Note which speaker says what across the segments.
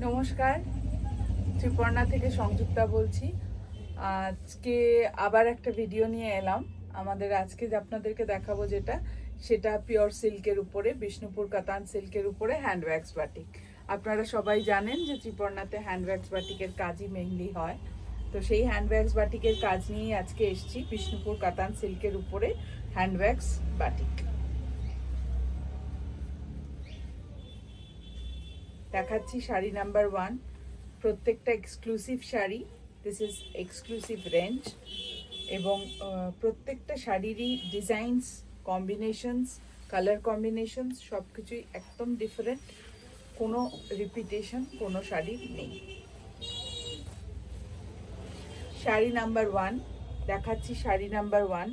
Speaker 1: নমস্কার, ত্রিপর্ণা থেকে সংযুক্তা বলছি। আজকে আবার একটা ভিডিও নিয়ে এলাম। আমাদের আজকে আপনাদেরকে দেখাবো সেটা পিওর সিল্কের উপরে, বিষ্ণুপুর কাতান সিল্কের উপরে হ্যান্ড ওয়্যাক্স বাটিক। আপনারা সবাই জানেন যে ত্রিপর্ণাতে হ্যান্ড ওয়্যাক্স বাটিকের কাজই মেইনলি হয়। তো সেই হ্যান্ড ওয়্যাক্স বাটিকের কাজ নিয়েই আজকে এসেছি। বিষ্ণুপুর কাতান সিল্কের উপরে হ্যান্ড ওয়্যাক্স বাটিক দেখাচ্ছি। শাড়ি নাম্বার 1, প্রত্যেকটা exclusive sari. This is exclusive range এবং প্রত্যেকটা শাড়িরই ডিজাইনস, কম্বিনেশনস, কালার কম্বিনেশনস সব কিছুই একদম ডিফারেন্ট, কোনো রিপিটেশন কোনো শাড়ির নেই। শাড়ি নাম্বার 1 দেখাচ্ছি। Sari number 1,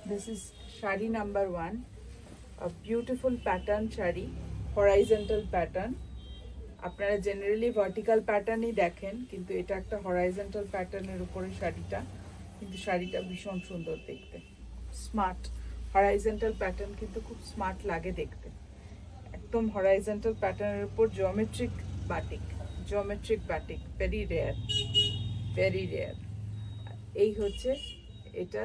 Speaker 1: this is sari number 1, a beautiful pattern sari, horizontal pattern. আপনারা জেনারেলি ভার্টিক্যাল প্যাটার্নই দেখেন, কিন্তু এটা একটা হরাইজন্টাল প্যাটার্নের উপরে শাড়িটা, কিন্তু শাড়িটা ভীষণ সুন্দর দেখতে, স্মার্ট। হরাইজন্টাল প্যাটার্ন কিন্তু খুব স্মার্ট লাগে দেখতে। একদম হরাইজন্টাল প্যাটার্নের উপর geometric batik, very rare, very rare. এই হচ্ছে এটা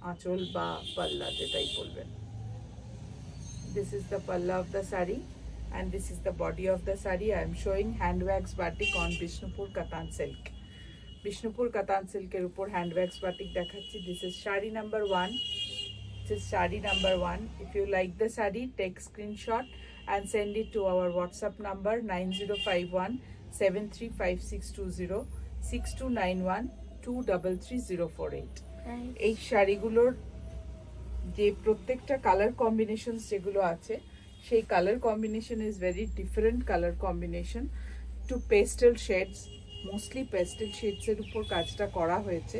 Speaker 1: আঁচল বা পাল্লা, যেটাই বলবেন। This is the palla of the sari and this is the body of the sari. I am showing hand wax batik on Bishnupur Katan silk. Bishnupur Katan silk er upor hand wax batik dekhachi. This is shari number 1. This is shari number 1. If you like the sari, take screenshot and send it to our WhatsApp number 9051 735620 6291 233048. এই শাড়িগুলোর যে প্রত্যেকটা colour combination যেগুলো আছে, সেই colour combination is very different colour combination to pastel shades. Mostly pastel শেডসের উপর কাজটা করা হয়েছে।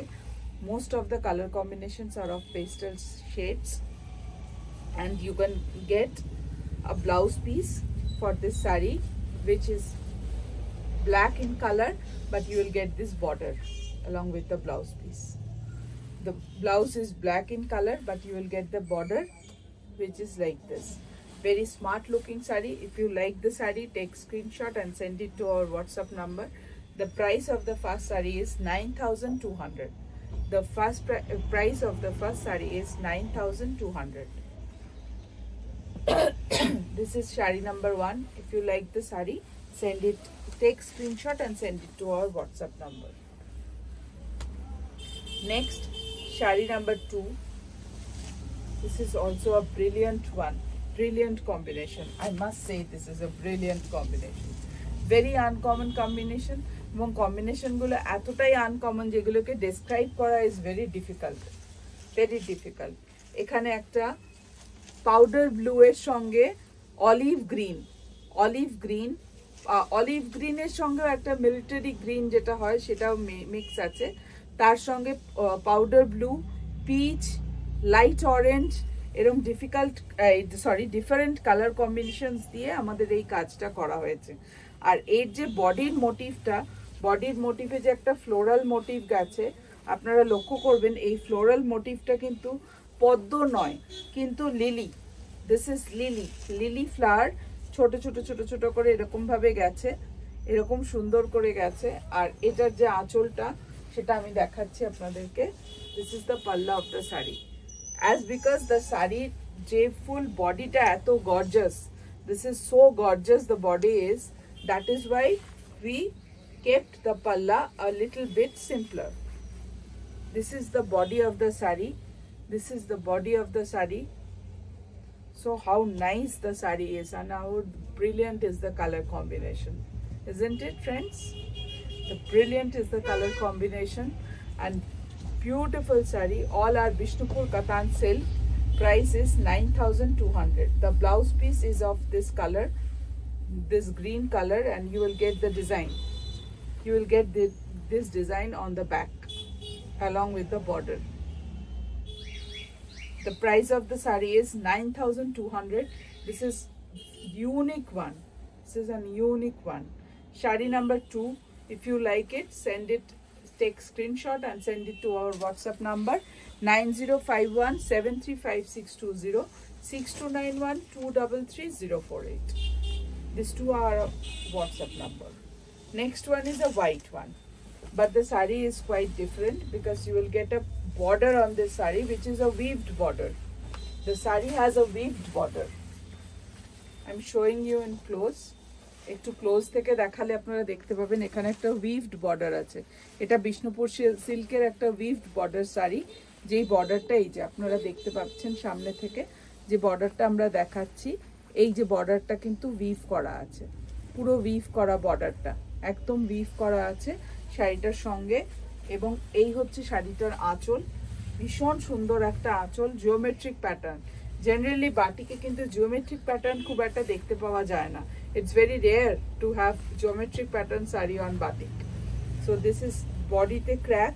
Speaker 1: Most of the colour combinations are of pastel shades and you can get a blouse piece for this sari which is black in color, but you will get this border along with the blouse piece. The blouse is black in color, but you will get the border which is like this. Very smart looking sari. If you like the sari, take screenshot and send it to our WhatsApp number. The price of the first sari is 9200. The first price of the first sari is 9200. This is sari number 1. If you like the sari, send it, take screenshot and send it to our WhatsApp number. Next, shari number 2. This is also a brilliant one, brilliant combination. I must say this is a brilliant combination. Very uncommon combination, এবং কম্বিনেশনগুলো এতটাই uncommon যেগুলোকে describe করা is very difficult, very difficult. এখানে একটা powder blue এর সঙ্গে olive গ্রিনের সঙ্গেও একটা মিলিটারি গ্রিন যেটা হয় সেটাও মিক্স আছে। তার সঙ্গে powder blue, peach, light orange, এরকম ডিফারেন্ট কালার কম্বিনেশনস দিয়ে আমাদের এই কাজটা করা হয়েছে। আর এর যে বডির মোটিভে যে একটা ফ্লোরাল মোটিভ গেছে, আপনারা লক্ষ্য করবেন এই ফ্লোরাল মোটিভটা কিন্তু পদ্ম নয়, কিন্তু lily. This is lily flower, ছোট ছোট ছোট ছোট করে এরকমভাবে গেছে, এরকম সুন্দর করে গেছে। আর এটার যে আঁচলটা সেটা আমি দেখাচ্ছি আপনাদেরকে। This is the palla of the sari. As because the শাড়ির যে ফুল বডিটা এত gorgeous, this is so gorgeous the body is, that is why we kept the palla a little bit simpler. This is the body of the sari, this is the body of the sari. So how nice the saree is and how brilliant is the color combination, isn't it, friends? The brilliant is the color combination and beautiful saree. All are Bishnupur Katan silk. Price is 9200. The blouse piece is of this color, this green color, and you will get the design. You will get this design on the back along with the border. The price of the saree is 9200. This is unique one. This is a unique one. Shari number 2. If you like it, send it, take screenshot and send it to our WhatsApp number 9051 735620 6291 233048. These two are our WhatsApp number. Next one is a white one, but the sari is quite different because you will get a border on this sari, which is a weaved border. The sari has a weaved border. I'm showing you in close. একটু close থেকে দেখালে আপনারা দেখতে পাবেন এখানে একটা উইভড border আছে। এটা বিষ্ণুপুর সিল্কের একটা উইভড বর্ডার শাড়ি, যেই বর্ডারটা এই যে আপনারা দেখতে পাচ্ছেন সামনে থেকে যে বর্ডারটা আমরা দেখাচ্ছি, এই যে বর্ডারটা কিন্তু উইভ করা আছে, পুরো উইভ করা বর্ডারটা একদম উইভ করা আছে শাড়িটার সঙ্গে। এবং এই হচ্ছে শাড়িটার আঁচল, ভীষণ সুন্দর একটা আঁচল, জিওমেট্রিক প্যাটার্ন। জেনারেলি বাটিকে কিন্তু জিওমেট্রিক প্যাটার্ন খুব একটা দেখতে পাওয়া যায় না। It's very rare to have geometric pattern sari on batik. So this is body te crack,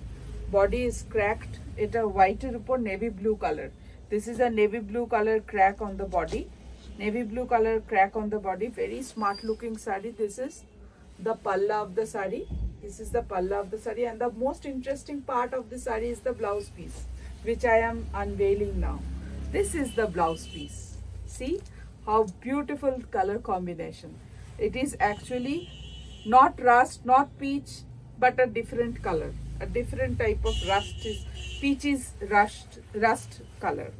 Speaker 1: body is cracked. Eta white er upor navy blue color. This is a navy blue color crack on the body. Navy blue color crack on the body. Very smart looking sari. This is the palla of the sari. This is the palla of the sari, and the most interesting part of the sari is the blouse piece, which I am unveiling now. This is the blouse piece. See how beautiful color combination. It is actually not rust, not peach, but a different color, a different type of rust. Is peach is rust color,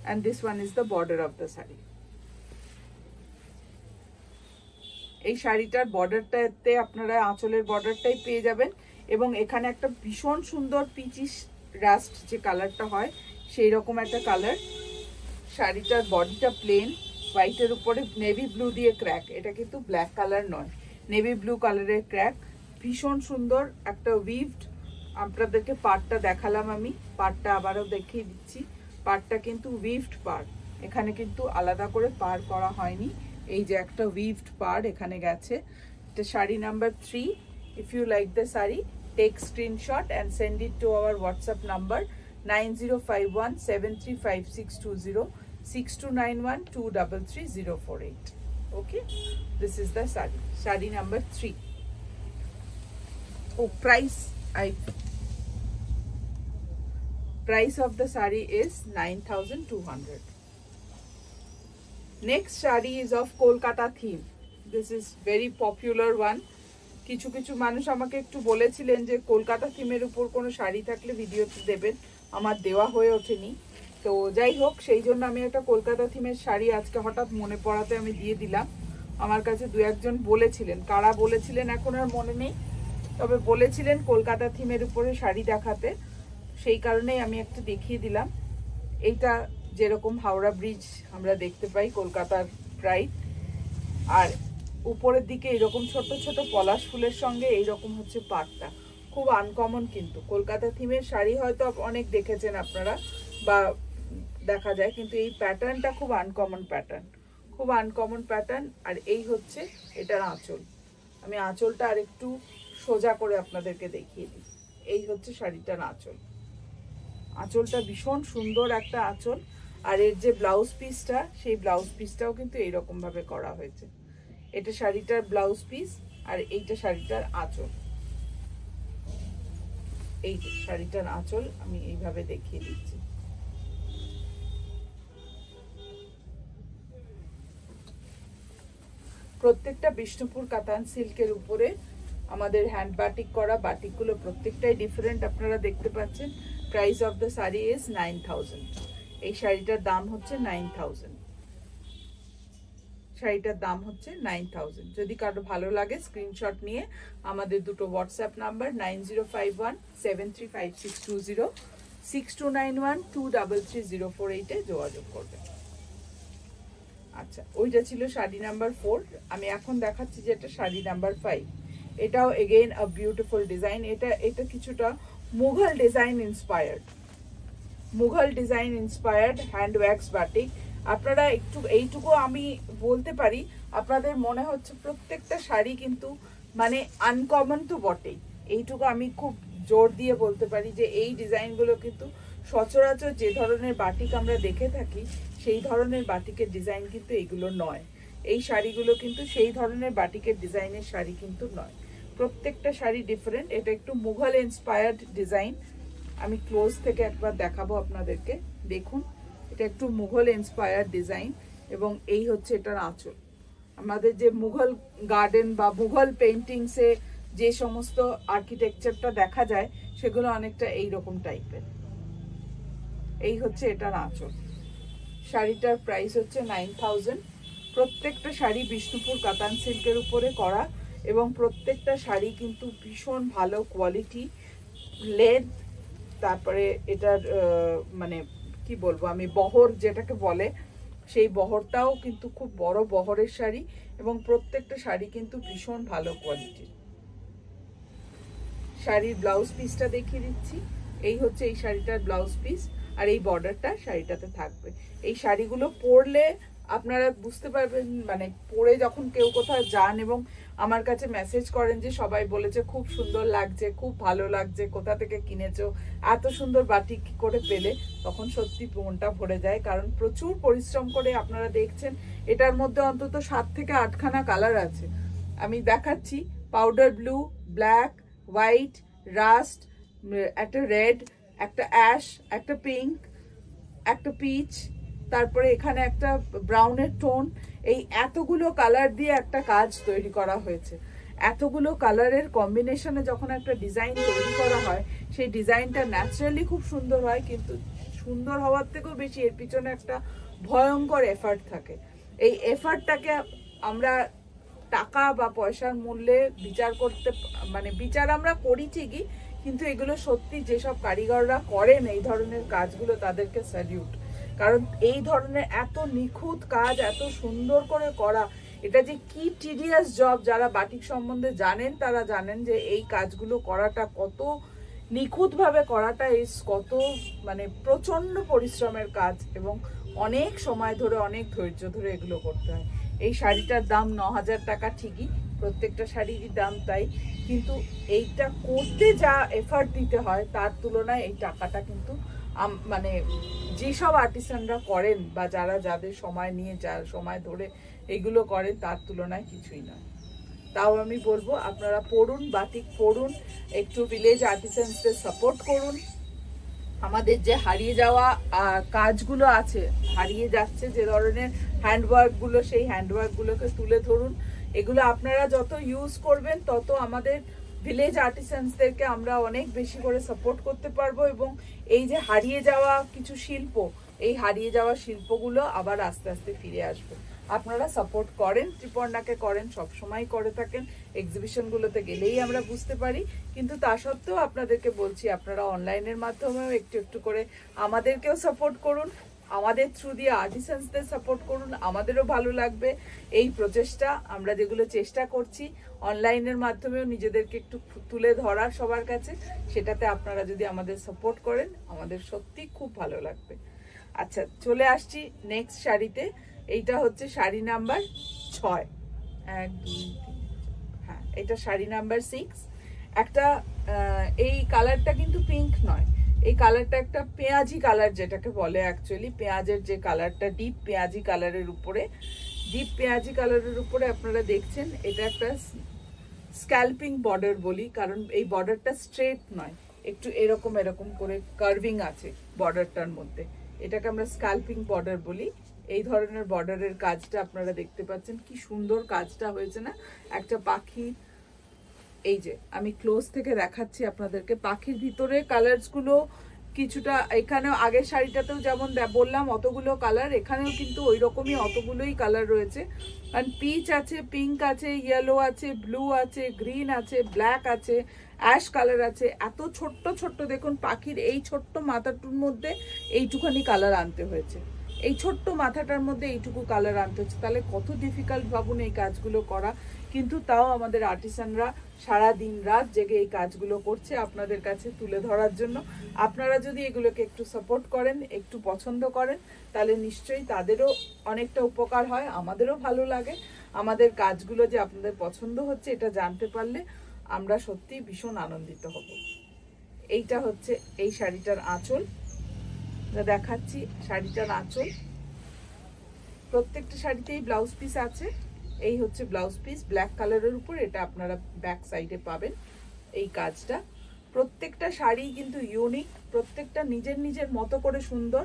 Speaker 1: and this one is the border of the sari. এই শাড়িটার বর্ডারটাতে আপনারা আঁচলের বর্ডারটাই পেয়ে যাবেন, এবং এখানে একটা ভীষণ সুন্দর পিচিশ রাস্ট যে কালারটা হয় সেই রকম একটা কালার। শাড়িটার বডিটা প্লেন, হোয়াইটের উপরে নেভি ব্লু দিয়ে ক্র্যাক, এটা কিন্তু ব্ল্যাক কালার নয়, নেভি ব্লু কালারের ক্র্যাক, ভীষণ সুন্দর একটা উইভড। আপনাদেরকে পাড়টা দেখালাম, আমি পাড়টা আবারও দেখিয়ে দিচ্ছি। পাড়টা কিন্তু উইভড পাড়, এখানে কিন্তু আলাদা করে পাড় করা হয়নি, এই যে একটা উইভড পাড় এখানে গেছে। এটা sari number 3। If you like the sari, take screenshot and send it to our WhatsApp number 9051735620 6291233048. Okay, this is the sari number 3. Oh, price of the sari is 9200. Next sari is of Kolkata theme. This is very popular one. কিছু কিছু মানুষ আমাকে একটু বলেছিলেন যে কলকাতা থিমের উপর কোনো শাড়ি থাকলে ভিডিওতে দেবেন, আমার দেওয়া হয়ে ওঠেনি। তো যাই হোক, সেই জন্য আমি একটা কলকাতা থিমের শাড়ি আজকে হঠাৎ মনে পড়াতে আমি দিয়ে দিলাম। আমার কাছে দু একজন বলেছিলেন, কারা বলেছিলেন এখন আর মনে নেই, তবে বলেছিলেন কলকাতা থিমের উপরে শাড়ি দেখাতে, সেই কারণেই আমি একটা দেখিয়ে দিলাম। এইটা যেরকম হাওড়া ব্রিজ আমরা দেখতে পাই কলকাতার প্রাইড, আর উপরের দিকে এরকম ছোট ছোট পলাশ ফুলের সঙ্গে এইরকম হচ্ছে পাড়টা, খুব আনকমন। কিন্তু কলকাতা থিমের শাড়ি হয়তো অনেক দেখেছেন আপনারা বা দেখা যায়, কিন্তু এই প্যাটার্নটা খুব আনকমন প্যাটার্ন, খুব আনকমন প্যাটার্ন। আর এই হচ্ছে এটার আঁচল, আমি আঁচলটা আর একটু সোজা করে আপনাদেরকে দেখিয়ে দিই। এই হচ্ছে শাড়িটার আঁচল, আঁচলটা ভীষণ সুন্দর একটা আঁচল। আর এর যে ব্লাউজ পিসটা, সেই ব্লাউজ পিসটাও কিন্তু এইরকম ভাবে করা হয়েছে। এটা শাড়িটার ব্লাউজ পিস, আর এইটা শাড়িটার আঁচল। এই যে শাড়িটার আঁচল আমি এইভাবে দেখিয়ে দিচ্ছি। প্রত্যেকটা বিষ্ণুপুর কাতান সিল্কের উপরে আমাদের হ্যান্ড বাটিক করা, বাটিকগুলো প্রত্যেকটাই ডিফারেন্ট, আপনারা দেখতে পাচ্ছেন। Price of the sari is 9000। এই শাড়িটার দাম হচ্ছে 9000, শাড়িটার দাম হচ্ছে 9000। যদি কারো ভালো লাগে স্ক্রিনশট নিয়ে আমাদের দুটো হোয়াটসঅ্যাপ নাম্বার 9051735620 6291233048 এ যোগাযোগ করবেন। আচ্ছা, ওইটা ছিল শাড়ি নাম্বার 4। আমি এখন দেখাচ্ছি যে এটা শাড়ি নাম্বার 5। এটাও এগেইন আ বিউটিফুল ডিজাইন। এটা কিছুটা Mughal design inspired, Mughal design inspired hand wax batik. আপনারা একটু এইটুকু আমি বলতে পারি, আপনাদের মনে হচ্ছে প্রত্যেকটা শাড়ি কিন্তু মানে আনকমন তো বটেই, এইটুকু আমি খুব জোর দিয়ে বলতে পারি যে এই ডিজাইনগুলো কিন্তু সচরাচর যে ধরনের বাটিক আমরা দেখে থাকি সেই ধরনের বাটিকের ডিজাইন কিন্তু এইগুলো নয়। এই শাড়িগুলো কিন্তু সেই ধরনের বাটিকের ডিজাইনের শাড়ি কিন্তু নয়, প্রত্যেকটা শাড়ি ডিফারেন্ট। এটা একটু মুঘল ইন্সপায়ার্ড ডিজাইন, আমি ক্লোজ থেকে একবার দেখাবো আপনাদেরকে। দেখুন, এটা একটু মুঘল ইন্সপায়ার্ড ডিজাইন, এবং এই হচ্ছে এটার আঁচল। আমাদের যে মুঘল গার্ডেন বা মুঘল পেইন্টিংসে যে সমস্ত আর্কিটেকচারটা দেখা যায় সেগুলো অনেকটা এইরকম টাইপের। এই হচ্ছে এটার আঁচল। শাড়িটার প্রাইস হচ্ছে 9000। প্রত্যেকটা শাড়ি বিষ্ণুপুর কাতান সিল্কের উপরে করা এবং প্রত্যেকটা শাড়ি কিন্তু ভীষণ ভালো কোয়ালিটি, লেন্থ, তারপরে এটার মানে কি বলবো আমি, বহর যেটাকে বলে সেই বহরটাও কিন্তু খুব বড় বহরের শাড়ি এবং প্রত্যেকটা শাড়ি কিন্তু ভীষণ ভালো কোয়ালিটির। শাড়ির ব্লাউজ পিসটা দেখিয়ে দিচ্ছি। এই হচ্ছে এই শাড়িটার ব্লাউজ পিস আর এই বর্ডারটা শাড়িটাতে থাকবে। এই শাড়িগুলো পরলে আপনারা বুঝতে পারবেন, মানে পরে যখন কেউ কোথাও যান এবং আমার কাছে মেসেজ করেন যে সবাই বলেছে খুব সুন্দর লাগছে, খুব ভালো লাগছে, কোথা থেকে কিনেছো, এত সুন্দর বাটিক কি করে পেলে, তখন সত্যি মনটা ভরে যায়। কারণ প্রচুর পরিশ্রম করে আপনারা দেখছেন এটার মধ্যে অন্তত 7 থেকে 8খানা কালার আছে। আমি দেখাচ্ছি, powder blue, black, white, rust, একটা রেড, একটা অ্যাশ, একটা পিঙ্ক, একটা পিচ, তারপরে এখানে একটা ব্রাউনের টোন। এই এতগুলো কালার দিয়ে একটা কাজ তৈরি করা হয়েছে। এতগুলো কালারের কম্বিনেশনে যখন একটা ডিজাইন তৈরি করা হয় সেই ডিজাইনটা ন্যাচারালি খুব সুন্দর হয়, কিন্তু সুন্দর হওয়ার থেকেও বেশি এর পিছনে একটা ভয়ঙ্কর এফার্ট থাকে। এই এফার্টটাকে আমরা টাকা বা পয়সার মূল্যে বিচার করতে, মানে বিচার আমরা করি ঠিকই, কিন্তু এগুলো সত্যি যেসব কারিগররা করেন এই ধরনের কাজগুলো তাদেরকে স্যালিউট। কারণ এই ধরনের এত নিখুঁত কাজ এত সুন্দর করে করা, এটা যে কি টিডিয়াস জব, যারা বাটিক সম্বন্ধে জানেন তারা জানেন যে এই কাজগুলো করাটা কত নিখুঁতভাবে করাটা কত মানে প্রচন্ড পরিশ্রমের কাজ এবং অনেক সময় ধরে অনেক ধৈর্য ধরে এগুলো করতে হয়। এই শাড়িটার দাম 9000 টাকা ঠিকই, প্রত্যেকটা শাড়িরই দাম তাই, কিন্তু এইটা করতে যা এফার্ট দিতে হয় তার তুলনায় এই টাকাটা কিন্তু মানে যেসব আর্টিসানরা করেন বা যারা যাদের সময় নিয়ে সময় ধরে এগুলো করেন তার তুলনায় কিছুই নয়। তাও আমি বলবো আপনারা পড়ুন, বাটিক পড়ুন, একটু ভিলেজ আর্টিসানসদের সাপোর্ট করুন। আমাদের যে হারিয়ে যাওয়া কাজগুলো আছে, হারিয়ে যাচ্ছে যে ধরনের হ্যান্ডওয়ার্কগুলো, সেই হ্যান্ডওয়ার্কগুলোকে তুলে ধরুন। এগুলো আপনারা যত ইউজ করবেন তত আমাদের ভিলেজ আর্টিসানসদেরকে আমরা অনেক বেশি করে সাপোর্ট করতে পারবো এবং এই যে হারিয়ে যাওয়া কিছু শিল্প, এই হারিয়ে যাওয়া শিল্পগুলো আবার আস্তে আস্তে ফিরে আসবে। আপনারা সাপোর্ট করেন, ত্রিপর্ণাকে করেন, সবসময় করে থাকেন, এক্সিবিশনগুলোতে গেলেই আমরা বুঝতে পারি। কিন্তু তা সত্ত্বেও আপনাদেরকে বলছি আপনারা অনলাইনের মাধ্যমেও একটু একটু করে আমাদেরকেও সাপোর্ট করুন, আমাদের থ্রু দিয়ে আর্টিসানসদের সাপোর্ট করুন, আমাদেরও ভালো লাগবে। এই প্রচেষ্টা আমরা যেগুলো চেষ্টা করছি অনলাইনের মাধ্যমেও নিজেদেরকে একটু তুলে ধরার সবার কাছে, সেটাতে আপনারা যদি আমাদের সাপোর্ট করেন আমাদের সত্যি খুব ভালো লাগবে। আচ্ছা, চলে আসছি নেক্সট শাড়িতে। এইটা হচ্ছে শাড়ি নাম্বার 6, 1 2 3, হ্যাঁ এটা শাড়ি নাম্বার 6। একটা এই কালারটা কিন্তু পিঙ্ক নয়, এই কালারটা একটা পেঁয়াজি কালার, যেটাকে বলে অ্যাকচুয়ালি পেঁয়াজের যে কালারটা, ডিপ পেঁয়াজি কালারের উপরে, ডিপ পেঁয়াজি কালারের উপরে আপনারা দেখছেন এটা একটা স্ক্যাল্পিং বর্ডার বলি, কারণ এই বর্ডারটা স্ট্রেট নয়, একটু এরকম এরকম করে কার্ভিং আছে বর্ডারটার মধ্যে, এটাকে আমরা স্ক্যাল্পিং বর্ডার বলি। এই ধরনের বর্ডারের কাজটা আপনারা দেখতে পাচ্ছেন, কি সুন্দর কাজটা হয়েছে না। একটা পাখি, এই যে আমি ক্লোজ থেকে দেখাচ্ছি আপনাদেরকে, পাখির ভিতরে কালারসগুলো কিছুটা, এখানেও আগের শাড়িটাতেও যেমন বললাম অতগুলো কালার, এখানেও কিন্তু ওই রকমই অতগুলোই কালার রয়েছে। কারণ পিচ আছে, পিঙ্ক আছে, ইয়েলো আছে, ব্লু আছে, গ্রিন আছে, ব্ল্যাক আছে, অ্যাশ কালার আছে। এত ছোট্ট ছোট্ট দেখুন, পাখির এই ছোট্ট মাথাটার মধ্যে এইটুখানি কালার আনতে হয়েছে, এই ছোট্ট মাথাটার মধ্যে এইটুকু কালার আনতে হচ্ছে, তাহলে কত ডিফিকাল্ট ভাবুন এই কাজগুলো করা। কিন্তু তাও আমাদের আর্টিসানরা সারা দিন রাত জেগে এই কাজগুলো করছে আপনাদের কাছে তুলে ধরার জন্য। আপনারা যদি এগুলোকে একটু সাপোর্ট করেন, একটু পছন্দ করেন, তাহলে নিশ্চয়ই তাদেরও অনেকটা উপকার হয়, আমাদেরও ভালো লাগে। আমাদের কাজগুলো যে আপনাদের পছন্দ হচ্ছে এটা জানতে পারলে আমরা সত্যিই ভীষণ আনন্দিত হব। এইটা হচ্ছে এই শাড়িটার আঁচল, দেখাচ্ছি শাড়িটার আঁচল। প্রত্যেকটা শাড়িতেই ব্লাউজ পিস আছে, এই হচ্ছে ব্লাউজ পিস ব্ল্যাক কালারের উপর, এটা আপনারা ব্যাক সাইডে পাবেন এই কাজটা। প্রত্যেকটা শাড়ি কিন্তু ইউনিক, প্রত্যেকটা নিজের নিজের মতো করে সুন্দর,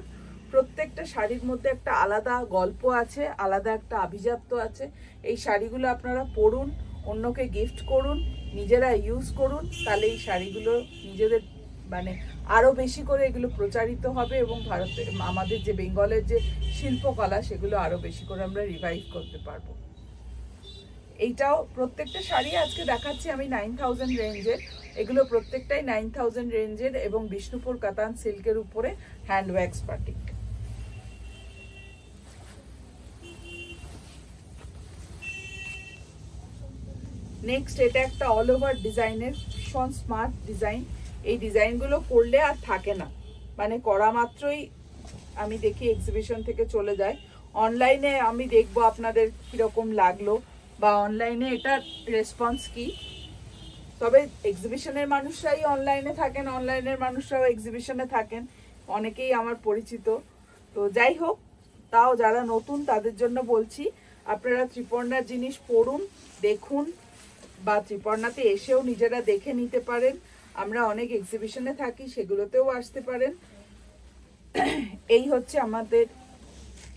Speaker 1: প্রত্যেকটা শাড়ির মধ্যে একটা আলাদা গল্প আছে, আলাদা একটা আভিজাত্য আছে। এই শাড়িগুলো আপনারা পরুন, অন্যকে গিফট করুন, নিজেরা ইউজ করুন, তাহলে এই শাড়িগুলো নিজেদের মানে আরো বেশি করে এগুলো প্রচারিত হবে এবং ভারতে আমাদের যে বেঙ্গলের যে শিল্পকলা সেগুলো আরো বেশি করে আমরা রিভাইভ করতে পারবো। এইটাও প্রত্যেকটা শাড়ি আজকে দেখাচ্ছি আমি 9000 রেঞ্জের। এগুলো প্রত্যেকটাই 9000 রেঞ্জের এবং বিষ্ণুপুর কাতান সিল্কের উপরে হ্যান্ড ওয়্যাক্স বাটিক। নেক্সট এটা একটা অল ওভার ডিজাইনের ভীষণ স্মার্ট ডিজাইন। এই ডিজাইনগুলো করলে আর থাকে না, মানে করা মাত্রই আমি দেখি এক্সিবিশন থেকে চলে যায়। অনলাইনে আমি দেখবো আপনাদের কিরকম লাগলো বা অনলাইনে এটার রেসপন্স কি। তবে এক্সিবিশনের মানুষরাই অনলাইনে থাকেন, অনলাইনের মানুষরাও এক্সিবিশনে থাকেন, অনেকেই আমার পরিচিত। তো যাই হোক, তাও যারা নতুন তাদের জন্য বলছি, আপনারা ত্রিপর্ণার জিনিস পড়ুন, দেখুন, বা ত্রিপর্ণাতে এসেও নিজেরা দেখে নিতে পারেন। আমরা অনেক এক্সিবিশনে থাকি, সেগুলোতেও আসতে পারেন। এই হচ্ছে আমাদের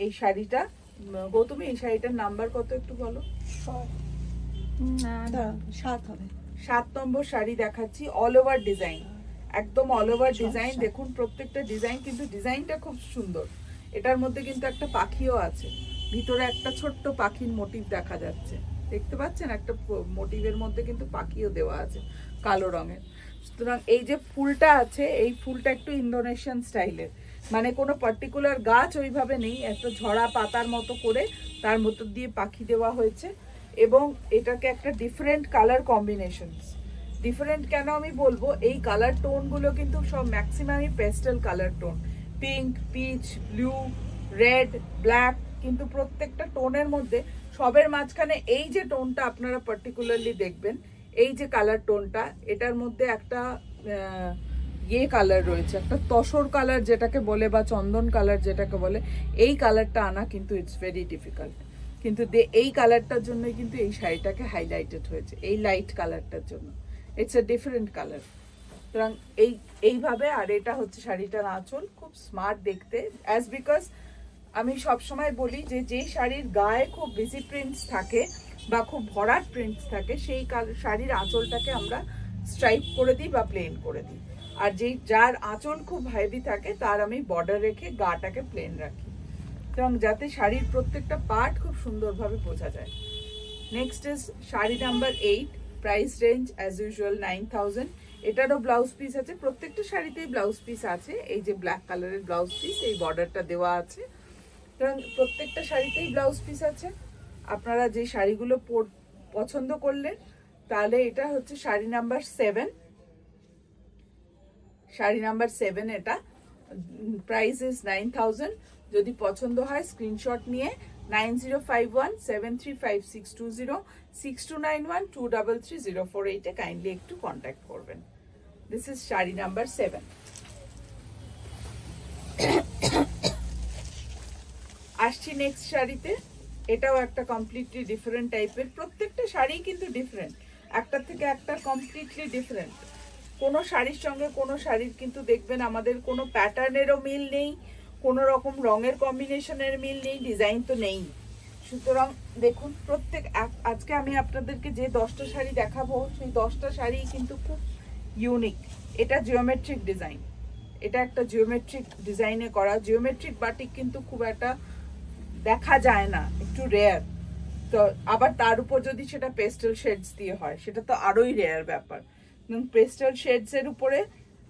Speaker 1: এই শাড়িটা। গৌতমী, এই শাড়িটার নাম্বার কত একটু বলো? 7 নম্বর শাড়ি দেখাচ্ছি, অল ওভার ডিজাইন, একদম অল ওভার ডিজাইন। দেখুন প্রত্যেকটা ডিজাইন, কিন্তু ডিজাইনটা খুব সুন্দর। এটার মধ্যে কিন্তু একটা পাখিও আছে, ভিতরে একটা ছোট্ট পাখির মোটিভ দেখা যাচ্ছে, দেখতে পাচ্ছেন? একটা মোটিভের মধ্যে কিন্তু পাখিও দেওয়া আছে কালো রঙের। সুতরাং এই যে ফুলটা আছে, এই ফুলটা একটু ইন্দোনেশিয়ান স্টাইলের, মানে কোনো পার্টিকুলার গাছ ওইভাবে নেই, একটা ঝরা পাতার মতো করে তার মতো দিয়ে পাখি দেওয়া হয়েছে। এবং এটাকে একটা ডিফারেন্ট কালার কম্বিনেশনস। ডিফারেন্ট কেন আমি বলবো, এই কালার টোনগুলো কিন্তু সব ম্যাক্সিমামই pastel colour tone, pink, peach, blue, red, black, কিন্তু প্রত্যেকটা টোনের মধ্যে সবের মাঝখানে এই যে টোনটা আপনারা পার্টিকুলারলি দেখবেন, এই যে কালার টোনটা, এটার মধ্যে একটা কালার রয়েছে, একটা তসর কালার যেটাকে বলে বা চন্দন কালার যেটাকে বলে, এই কালারটা আনা কিন্তু ইটস ভেরি ডিফিকাল্ট। কিন্তু এই কালারটার জন্যই কিন্তু এই শাড়িটাকে হাইলাইটেড হয়েছে, এই লাইট কালারটার জন্য। It's a different colour. সুতরাং এইভাবে। আর এটা হচ্ছে শাড়িটার আঁচল, খুব স্মার্ট দেখতে। অ্যাজ বিকজ আমি সবসময় বলি যে যেই শাড়ির গায়ে খুব বেশি প্রিন্টস থাকে বা খুব ভরাট প্রিন্টস থাকে, সেই শাড়ির আঁচলটাকে আমরা স্ট্রাইপ করে দিই বা প্লেন করে দিই। আর যার আঁচল খুব হেভি থাকে তার আমি বর্ডার রেখে গাটাকে প্লেন রাখি, এবং যাতে শাড়ির প্রত্যেকটা পার্ট খুব সুন্দরভাবে বোঝা যায়। Next is sari number 8, price range as usual 9000। এটারও ব্লাউজ পিস আছে, প্রত্যেকটা শাড়িতেই ব্লাউজ পিস আছে। এই যে ব্ল্যাক কালারের ব্লাউজ পিস, এই বর্ডারটা দেওয়া আছে, এবং প্রত্যেকটা শাড়িতেই ব্লাউজ পিস আছে। আপনারা যে শাড়িগুলো পছন্দ করলেন, তাহলে এটা হচ্ছে শাড়ি নাম্বার 7। শাড়ি নাম্বার 7 এটা, প্রাইস ইজ 9000। যদি পছন্দ হয় স্ক্রিনশট নিয়ে 9051735620 6291233048 কাইন্ডলি একটু কন্ট্যাক্ট করবেন। This is sari number 7। আসছি নেক্সট শাড়িতে। এটাও একটা কমপ্লিটলি ডিফারেন্ট টাইপের, প্রত্যেকটা শাড়ি কিন্তু ডিফারেন্ট, একটা থেকে একটা কমপ্লিটলি ডিফারেন্ট। কোনো শাড়ির সঙ্গে কোনো শাড়ির কিন্তু দেখবেন আমাদের কোনো প্যাটার্নেরও মিল নেই, কোনো রকম রঙের কম্বিনেশনের মিল নেই, ডিজাইন তো নেই। সুতরাং দেখুন আজকে আমি আপনাদেরকে যে 10টা শাড়ি দেখাবো, সেই 10টা শাড়ি কিন্তু খুব ইউনিক। এটা জিওমেট্রিক ডিজাইন, এটা একটা জিওমেট্রিক ডিজাইনে করা। জিওমেট্রিক বাটিক কিন্তু খুব একটা দেখা যায় না, একটু রেয়ার। তো আবার তার উপর যদি সেটা পেস্টেল শেডস দিয়ে হয়, সেটা তো আরোই রেয়ার ব্যাপার। পেস্টেল শেডস এর উপরে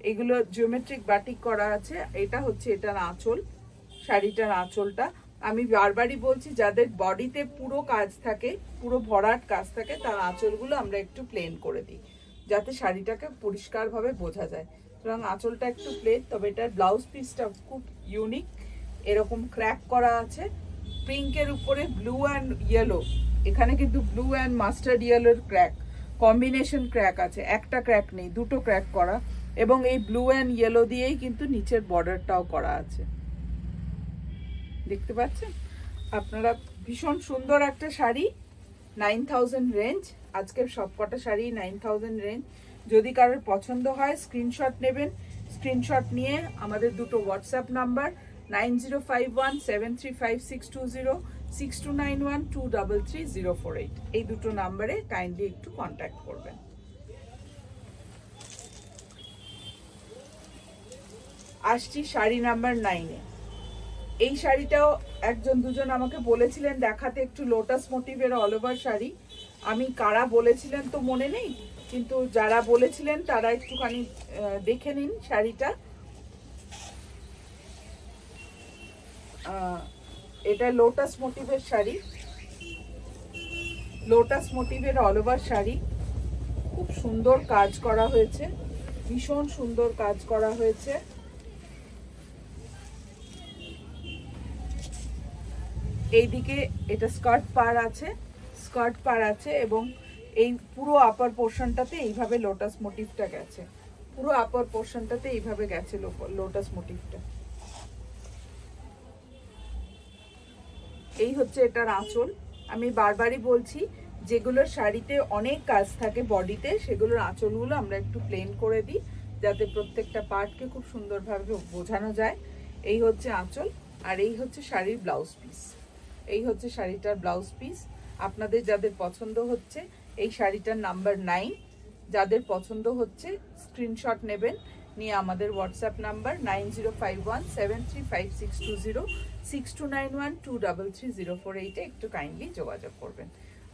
Speaker 1: এগুলো জিওমেট্রিক বাটিক করা আছে। এটা হচ্ছে এটার আঁচল, শাড়িটার আঁচলটা। আমি বারবারই বলছি, যাদের বডিতে পুরো কাজ থাকে, পুরো ভরাট কাজ থাকে, তার আঁচলগুলো আমরা একটু প্লেন করে দিই, যাতে শাড়িটাকে পরিষ্কারভাবে বোঝা যায়। সুতরাং আঁচলটা একটু প্লেন, তবে এটার ব্লাউজ পিসটা খুব ইউনিক। এরকম ক্র্যাক করা আছে, পিঙ্কের উপরে ব্লু অ্যান্ড ইয়েলো। এখানে কিন্তু ব্লু অ্যান্ড মাস্টার্ড ইয়েলোর ক্র্যাক কম্বিনেশন ক্র্যাক আছে, একটা ক্র্যাক নেই, দুটো ক্র্যাক করা। এবং এই ব্লু অ্যান্ড ইয়েলো দিয়েই কিন্তু নিচের বর্ডারটাও করা আছে, দেখতে পাচ্ছেন আপনারা। ভীষণ সুন্দর একটা শাড়ি, 9000 রেঞ্জ। আজকের সবকটা শাড়ি 9000 রেঞ্জ। যদি কারোর পছন্দ হয় স্ক্রিনশট নেবেন, স্ক্রিনশট নিয়ে আমাদের দুটো হোয়াটসঅ্যাপ নাম্বার 9051735620, 6291233048 এই দুটো নাম্বারে কাইন্ডলি একটু কন্ট্যাক্ট করবেন। আসছি শাড়ি নাম্বার 9-এ। এই শাড়িটাও একজন দুজন আমাকে বলেছিলেন দেখাতে, একটু লোটাস মোটিভের অল ওভার শাড়ি। আমি কারা বলেছিলেন তো মনে নেই, কিন্তু যারা বলেছিলেন তারা একটুখানি দেখে নিন শাড়িটা। এটা লোটাস মোটিভের শাড়ি, লোটাস মোটিভের অল ওভার শাড়ি। খুব সুন্দর কাজ করা হয়েছে, ভীষণ সুন্দর কাজ করা হয়েছে। এইদিকে এটা স্কার্ট পার আছে এবং এই পুরো আপার পোর্শনটাতে এইভাবে লোটাস মোটিভটা গেছে, পুরো আপার পোর্শনটাতে এইভাবে গেছে লোটাস মোটিভটা। এই হচ্ছে এটার আঁচল। আমি বারবারই বলছি, যেগুলোর শাড়িতে অনেক কাজ থাকে বডিতে, সেগুলোর আঁচলগুলো আমরা একটু প্লেন করে দিই যাতে প্রত্যেকটা পার্টকে খুব সুন্দরভাবে বোঝানো যায়। এই হচ্ছে আঁচল, আর এই হচ্ছে শাড়ির ব্লাউজ পিস। এই হচ্ছে শাড়িটার ব্লাউজ পিস। আপনাদের যাদের পছন্দ হচ্ছে, এই শাড়িটার নাম্বার 9, যাদের পছন্দ হচ্ছে স্ক্রিনশট নেবেন, নিয়ে আমাদের হোয়াটসঅ্যাপ নাম্বার 9051735620, 6291233048 একটু কাইন্ডলি যোগাযোগ করবেন।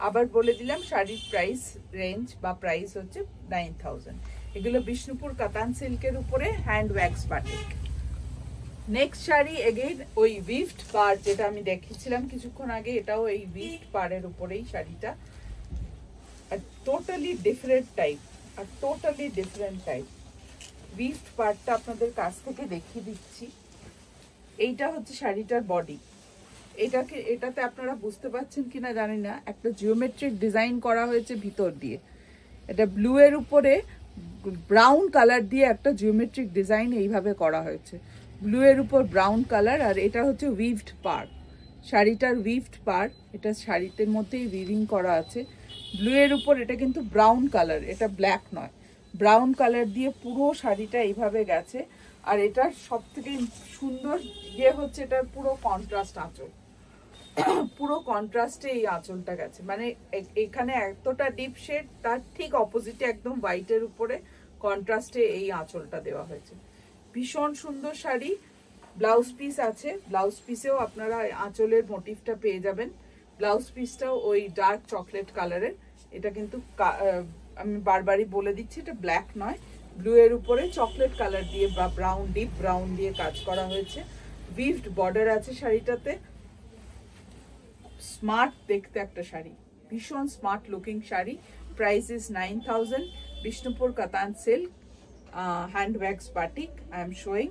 Speaker 1: আবার বলে দিলাম, শাড়ির প্রাইস রেঞ্জ বা প্রাইস হচ্ছে 9000। এগুলো বিষ্ণুপুর কাতান সিল্কের উপরে hand wax batik. Next sari again ওই উইভড পার, যেটা আমি দেখিয়েছিলাম কিছুক্ষণ আগে, এটাও এই উইভড পারের উপরেই শাড়িটা। টোটালি ডিফারেন্ট টাইপ, উইভড পার্টটা আপনাদের কাছ থেকে দেখিয়ে দিচ্ছি। এইটা হচ্ছে শাড়িটার বডি। এটাতে আপনারা বুঝতে পারছেন কিনা জানি না, একটা জিওমেট্রিক ডিজাইন করা হয়েছে ভিতর দিয়ে। এটা ব্লু এর উপরে ব্রাউন কালার দিয়ে একটা জিওমেট্রিক ডিজাইন এইভাবে করা হয়েছে, ব্লু এর উপর ব্রাউন কালার। আর এটা হচ্ছে উইভড পার, শাড়িটার উইভড পার। এটা শাড়িতে মধ্যেই উইভিং করা আছে। ব্লু এর উপর এটা কিন্তু ব্রাউন কালার, এটা ব্ল্যাক নয়, ব্রাউন কালার দিয়ে পুরো শাড়িটা এইভাবে গেছে। আর এটা সব থেকে সুন্দর হচ্ছে এটার পুরো কন্ট্রাস্ট আঁচল, পুরো কন্ট্রাস্টে এই আঁচলটা গেছে। মানে এখানে এতটা ডিপ শেড, তার ঠিক অপোজিটে একদম হোয়াইটের উপরে কন্ট্রাস্টে এই আঁচলটা দেওয়া হয়েছে। ভীষণ সুন্দর শাড়ি। ব্লাউজ পিস আছে, ব্লাউজ পিসেও আপনারা আঁচলের মোটিভটা পেয়ে যাবেন। ব্লাউজ পিসটাও ওই ডার্ক চকলেট কালারের। এটা কিন্তু আমি বারবারই বলে দিচ্ছি, এটা ব্ল্যাক নয়, ব্লু এর উপরে চকলেট কালার দিয়ে বা ব্রাউন, ডিপ ব্রাউন দিয়ে কাজ করা হয়েছে। উইভড বর্ডার আছে শাড়িটাতে। স্মার্ট দেখতে একটা শাড়ি, ভীষণ স্মার্ট লুকিং শাড়ি। Price is 9000। Bishnupur katan silk hand wax batik I am showing.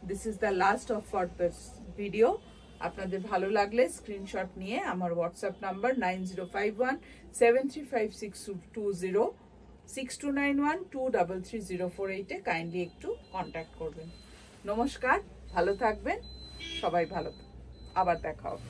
Speaker 1: This is the last of for this video. আপনাদের ভালো লাগলে স্ক্রিনশট নিয়ে আমার হোয়াটসঅ্যাপ নাম্বার 9051735620, 6291233048 কাইন্ডলি একটু কন্ট্যাক্ট করবেন। নমস্কার, ভালো থাকবেন সবাই, আবার দেখা হবে।